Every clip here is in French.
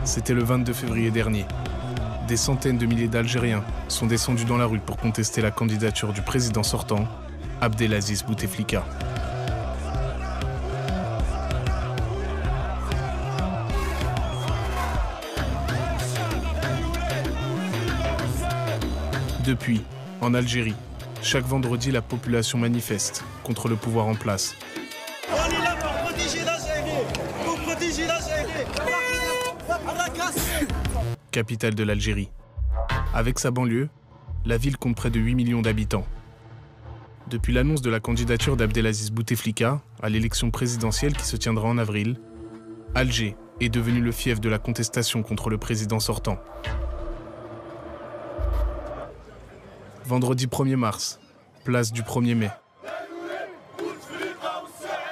C'était le 22 février dernier. Des centaines de milliers d'Algériens sont descendus dans la rue pour contester la candidature du président sortant, Abdelaziz Bouteflika. Depuis, en Algérie, chaque vendredi, la population manifeste contre le pouvoir en place. On est là pour protéger l'Algérie, pour protéger l'Algérie. Capitale de l'Algérie. Avec sa banlieue, la ville compte près de 8 millions d'habitants. Depuis l'annonce de la candidature d'Abdelaziz Bouteflika à l'élection présidentielle qui se tiendra en avril, Alger est devenu le fief de la contestation contre le président sortant. Vendredi 1er mars, place du 1er mai.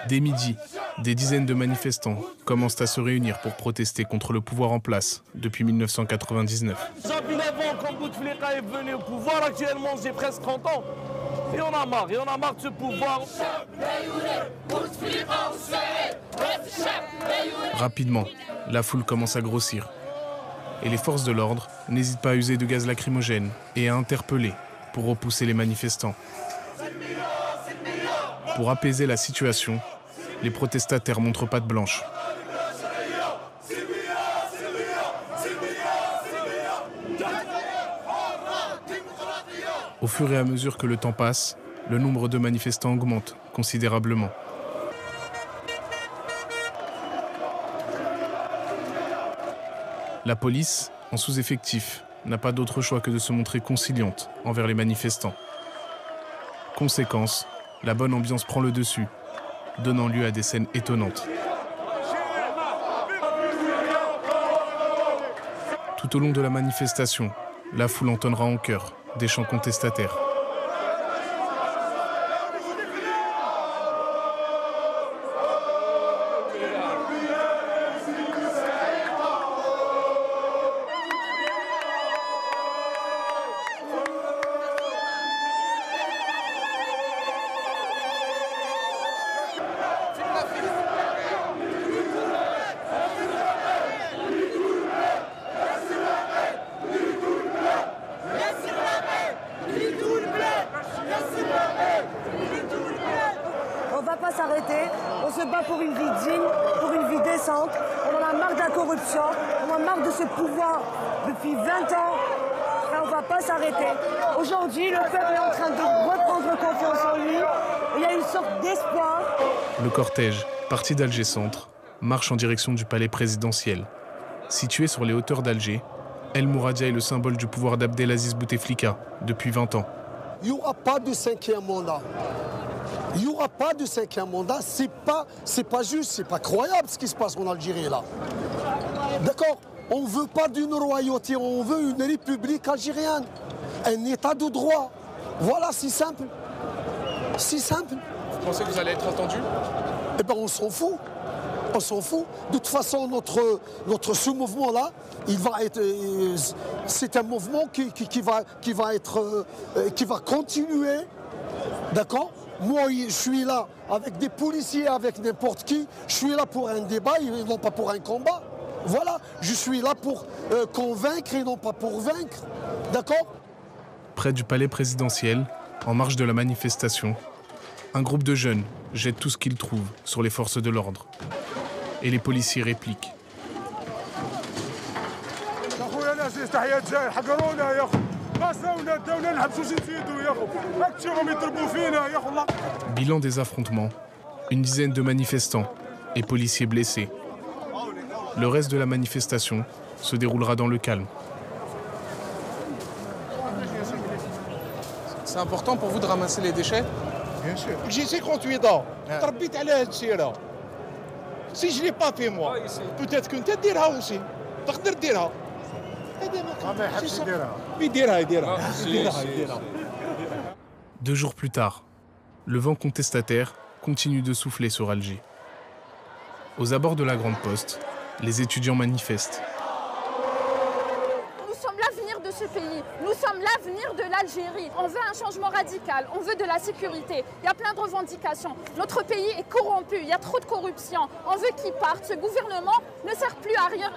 Dès midi, des dizaines de manifestants commencent à se réunir pour protester contre le pouvoir en place depuis 1999. Depuis 9 ans, quand Bouteflika est venu au pouvoir, actuellement j'ai presque 30 ans. Et on a marre de ce pouvoir. Rapidement, la foule commence à grossir. Et les forces de l'ordre n'hésitent pas à user de gaz lacrymogène et à interpeller pour repousser les manifestants. Pour apaiser la situation, les protestataires montrent patte blanche. Au fur et à mesure que le temps passe, le nombre de manifestants augmente considérablement. La police, en sous-effectif, n'a pas d'autre choix que de se montrer conciliante envers les manifestants. Conséquence, la bonne ambiance prend le dessus, donnant lieu à des scènes étonnantes. Tout au long de la manifestation, la foule entonnera en chœur des chants contestataires. On ne va pas s'arrêter, on se bat pour une vie digne, pour une vie décente. On en a marre de la corruption, on en a marre de ce pouvoir depuis 20 ans. Et on ne va pas s'arrêter. Aujourd'hui, le peuple est en train de reprendre confiance en lui. Il y a une sorte d'espoir. Le cortège, parti d'Alger Centre, marche en direction du palais présidentiel. Situé sur les hauteurs d'Alger, El Mouradia est le symbole du pouvoir d'Abdelaziz Bouteflika depuis 20 ans. Il n'y aura pas de 5e mandat. Il n'y aura pas de 5e mandat. C'est pas juste, c'est pas croyable ce qui se passe en Algérie là. D'accord? On ne veut pas d'une royauté, on veut une république algérienne. Un état de droit. Voilà, si simple. Si simple. Vous pensez que vous allez être entendu? Eh bien, on s'en fout. On s'en fout. De toute façon, ce mouvement-là, il va être. C'est un mouvement qui va continuer. D'accord? Moi, je suis là avec des policiers, avec n'importe qui. Je suis là pour un débat et non pas pour un combat. Voilà, je suis là pour convaincre et non pas pour vaincre. D'accord? Près du palais présidentiel, en marge de la manifestation, un groupe de jeunes jette tout ce qu'ils trouvent sur les forces de l'ordre. Et les policiers répliquent. Bilan des affrontements, une dizaine de manifestants et policiers blessés. Le reste de la manifestation se déroulera dans le calme. C'est important pour vous de ramasser les déchets? Bien sûr. J'ai 58 ans. تربيت على هاد السيرة. Si je l'ai pas fait moi, peut-être que انت ديرها aussi. تقدر ديرها. ما يحبش يديرها. يديرها. 2 jours plus tard, le vent contestataire continue de souffler sur Alger. Aux abords de la Grande Poste, les étudiants manifestent. Nous sommes l'avenir de ce pays. Nous sommes l'avenir de l'Algérie. On veut un changement radical, on veut de la sécurité. Il y a plein de revendications. Notre pays est corrompu, il y a trop de corruption. On veut qu'il parte. Ce gouvernement ne sert plus à rien,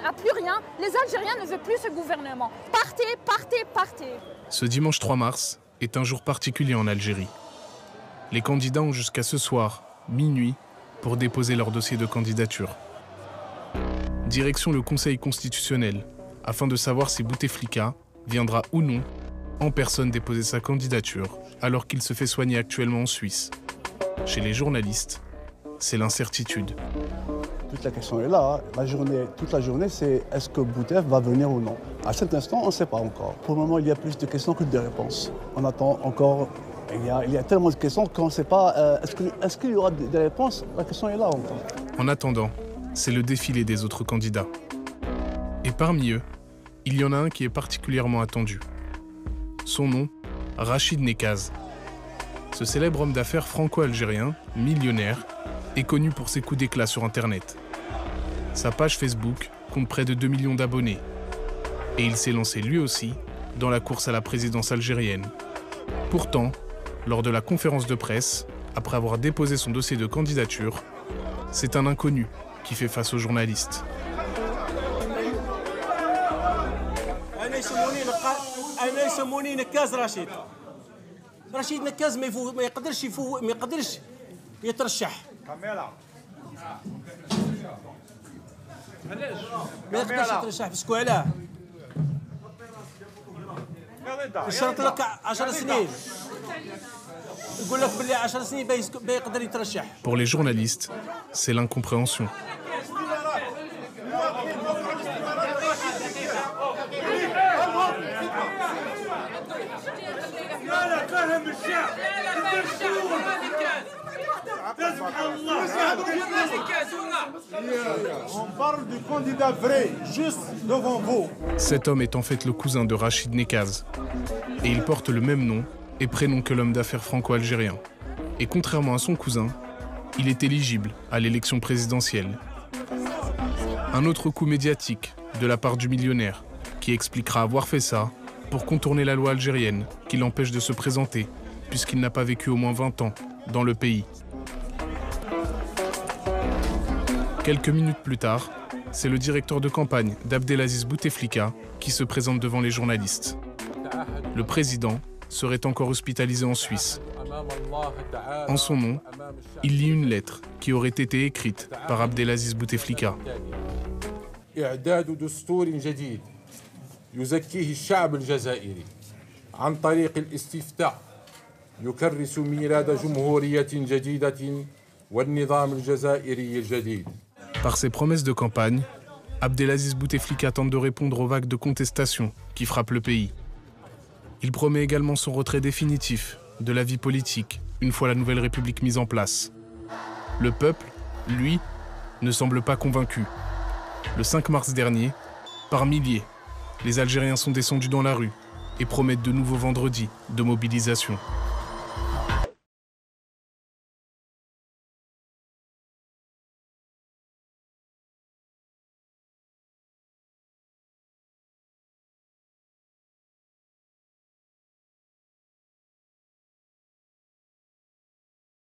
Les Algériens ne veulent plus ce gouvernement. Partez, partez, partez. Ce dimanche 3 mars est un jour particulier en Algérie. Les candidats ont jusqu'à ce soir, minuit, pour déposer leur dossier de candidature. Direction le Conseil constitutionnel, afin de savoir si Bouteflika viendra ou non en personne déposer sa candidature, alors qu'il se fait soigner actuellement en Suisse. Chez les journalistes, c'est l'incertitude. Toute la question est là, toute la journée, c'est est-ce que Boutef va venir ou non? À cet instant, on ne sait pas encore. Pour le moment, il y a plus de questions que de réponses. On attend encore, il y a tellement de questions qu'on ne sait pas, est-ce qu'il y aura des réponses? La question est là encore. En attendant, c'est le défilé des autres candidats. Et parmi eux, il y en a un qui est particulièrement attendu. Son nom, Rachid Nekaz. Ce célèbre homme d'affaires franco-algérien, millionnaire, est connu pour ses coups d'éclat sur Internet. Sa page Facebook compte près de 2 millions d'abonnés. Et il s'est lancé lui aussi dans la course à la présidence algérienne. Pourtant, lors de la conférence de presse, après avoir déposé son dossier de candidature, c'est un inconnu qui fait face aux journalistes. أنا يسموني نكاز رشيد. رشيد نكاز ما يقدرش يترشح. ما يقدرش يترشح باسكو علاه؟ يشرط لك 10 سنين. يقول لك باللي 10 سنين بيقدر يترشح. Pour les journalistes, c'est l'incompréhension. On parle du candidat vrai, juste devant vous. Cet homme est en fait le cousin de Rachid Nekaz. Et il porte le même nom et prénom que l'homme d'affaires franco-algérien. Et contrairement à son cousin, il est éligible à l'élection présidentielle. Un autre coup médiatique de la part du millionnaire, qui expliquera avoir fait ça pour contourner la loi algérienne qui l'empêche de se présenter, puisqu'il n'a pas vécu au moins 20 ans dans le pays. Quelques minutes plus tard, c'est le directeur de campagne d'Abdelaziz Bouteflika qui se présente devant les journalistes. Le président serait encore hospitalisé en Suisse. En son nom, il lit une lettre qui aurait été écrite par Abdelaziz Bouteflika. يزكيه الشعب الجزائري عن طريق الاستفتاء يكرس ميلاد جمهورية جديدة والنظام الجزائري الجديد. Par ses promesses de campagne, Abdelaziz Bouteflika tente de répondre aux vagues de contestation qui frappent le pays. Il promet également son retrait définitif de la vie politique une fois la nouvelle République mise en place. Le peuple, lui, ne semble pas convaincu. Le 5 mars dernier, par milliers, les Algériens sont descendus dans la rue et promettent de nouveaux vendredis de mobilisation.